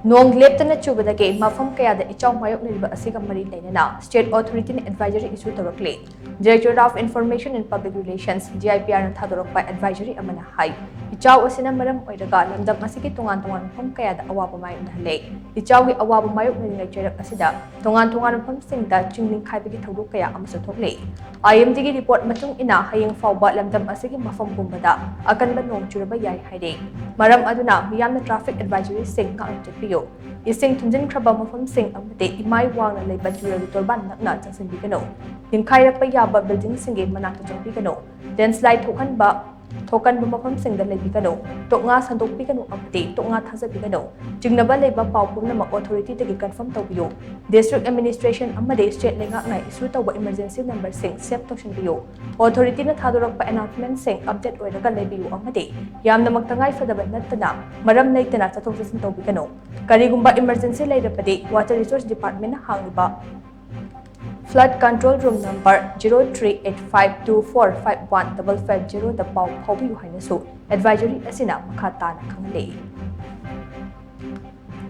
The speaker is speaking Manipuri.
Nong leptana chubadagi Mapham Kayada Ichao Mayoknariba Asiga Leinana State Authority Advisory issue Tourakli Directorate of Information and Public Relations DIPR Tourakli Advisory Amana High Ichao Asina Maram Oidaga Lamdam Asiki Tungan Mapham Kayada Awaba Mayok Nale Ichao Awaba Mayoknari Cherak Asida Tungan Mapham Singda Chingling Kaibagi Turu Kaya Amasotokli IMDG report Matung Ina Haying Fawba Lamdam Asiki Mapham Bumbada Akanba Nong Churaba Yai Hide Maram Aduna Miyamna Traffic Advisory Sing Pio. Ising Tunjin Kraba Mapham Sing Amate Imai Wang Labor Turban Nut and Bigano. In Kairapayaba building singing Manaka Bigano. Then slide Tokan Mapham Sing the Lebigano. Tonga Santo Picano Amate, Tonga Taza Bigano. Jignaba Labor Pau Authority to get confirmed Tobio. District Administration Amade State Leinana issued over emergency number Sing Septoshin Bio. Authority na Tadorok by announcement Sing update or the Galebu Amade. Yam the Maktangai for the Benatana, Maram Naitana Tatosis and Tobicano. Karigumba emergency later padi Water Resource Department Hangiba. Flood Control Room number 038524515550 the Pau Hobi Hinasu Advisory Asina Makatana Kangale.